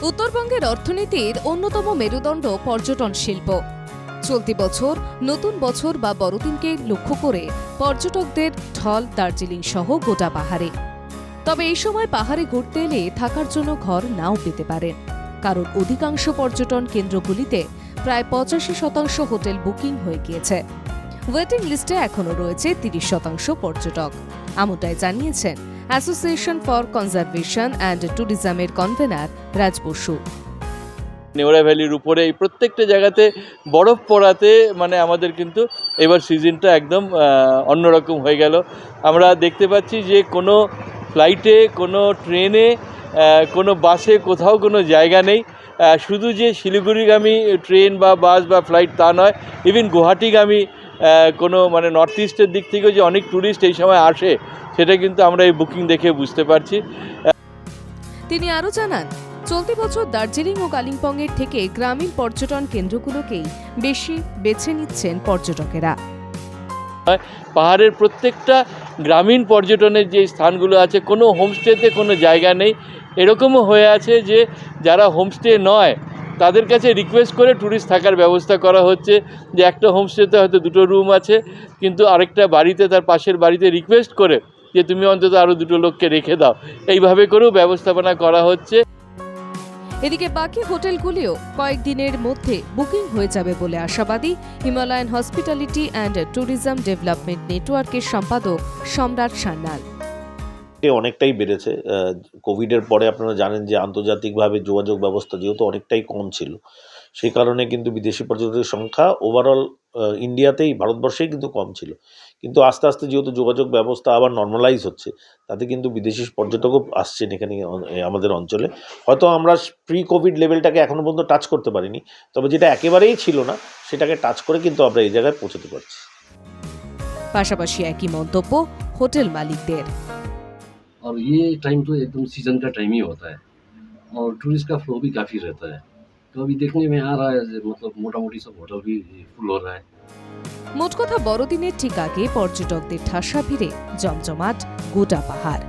উত্তরবঙ্গের অর্থনীতির অন্যতম মেরুদণ্ড পর্যটন শিল্প। চলতি বছর নতুন বছর বা বড়দিনকে লক্ষ্য করে পর্যটকদের ঢল দার্জিলিং সহ গোটা পাহাড়ে। তবে এই সময় পাহাড়ে ঘুরতে এলে থাকার জন্য ঘর নাও পেতে পারেন, কারণ অধিকাংশ পর্যটন কেন্দ্রগুলিতে প্রায় 85% হোটেল বুকিং হয়ে গিয়েছে। ওয়েটিং লিস্টে এখনও রয়েছে 30% পর্যটক, এমনটাই জানিয়েছেন অ্যাসোসিয়েশন ফর কনজারভেশন অ্যান্ড ট্যুরিজমের কনভেনার রাজ বসু। নেওড়া ভ্যালির উপরে এই প্রত্যেকটা জায়গাতে বরফ পড়াতে আমাদের কিন্তু এবার সিজনটা একদম অন্যরকম হয়ে গেল। আমরা দেখতে পাচ্ছি যে কোনো ফ্লাইটে, কোনো ট্রেনে, কোনো বাসে কোথাও কোনো জায়গা নেই। শুধু যে শিলিগুড়িগামী ট্রেন বা বাস বা ফ্লাইট তা নয়, ইভেন গুয়াহাটিগামী কোনো নর্থ ইস্টের দিক থেকেও যে অনেক ট্যুরিস্ট এই সময় আসে, সেটা কিন্তু আমরা এই বুকিং দেখে বুঝতে পারছি। তিনি আরও জানান, চলতি বছর দার্জিলিং ও কালিম্পংয়ের থেকে গ্রামীণ পর্যটন কেন্দ্রগুলোকেই বেশি বেছে নিচ্ছেন পর্যটকেরা। পাহাড়ের প্রত্যেকটা গ্রামীণ পর্যটনের যে স্থানগুলো আছে, কোনো হোমস্টেতে কোনো জায়গা নেই। এরকমও হয়ে আছে যে যারা হোমস্টে নয় তাদের কাছে রিকোয়েস্ট করে ট্যুরিস্ট থাকার ব্যবস্থা করা হচ্ছে, যে একটা হোমস্টেতে হয়তো 2টো রুম আছে, কিন্তু আরেকটা বাড়িতে, তার পাশের বাড়িতে রিকোয়েস্ট করে যে তুমি অন্তত আরও 2টো লোককে রেখে দাও। এইভাবে করেও ব্যবস্থাপনা করা হচ্ছে। এদিকে বাকি হোটেলগুলিও কয়েকদিনের মধ্যে বুকিং হয়ে যাবে বলে আশাবাদী Himalayan hospitality and tourism development নেটওয়ার্কের সম্পাদক সম্রাট সান্যাল। অনেকটাই বেড়েছে। কোভিডের পরে আপনারা জানেন যে আন্তর্জাতিকভাবে যোগাযোগ ব্যবস্থা যেহেতু অনেকটাই কম ছিল, সেই কারণে কিন্তু বিদেশি পর্যটকের সংখ্যা ওভারঅল ইন্ডিয়াতেই, ভারতবর্ষেই কিন্তু কম ছিল। কিন্তু আস্তে আস্তে যেহেতু যোগাযোগ ব্যবস্থা আবার নর্মালাইজ হচ্ছে, তাতে কিন্তু বিদেশি পর্যটকও আসছেন এখানে আমাদের অঞ্চলে। হয়তো আমরা প্রি কোভিড লেভেলটাকে এখনও পর্যন্ত টাচ করতে পারিনি, তবে যেটা একেবারেই ছিল না সেটাকে টাচ করে কিন্তু আমরা এই জায়গায় পৌঁছতে পারছি। পাশাপাশি একই মন্তব্য হোটেল মালিকদের। और ये टाइम तो एकदम सीजन का टाइम ही होता है और टूरिस्ट का फ्लो भी काफ़ी रहता है, तो अभी देखने में आ रहा है मोटा मोटी सब होटल भी फुल हो रहा है। মোট কথা, বড়দিনের ঠিক আগে পর্যটকদের ঠাসা ভিড়ে জমজমাট গোটা পাহাড়।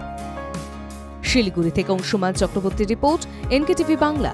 শিলিগুড়ি থেকে অংশুমান চক্রবর্তীর রিপোর্ট, এনকেটিভি বাংলা।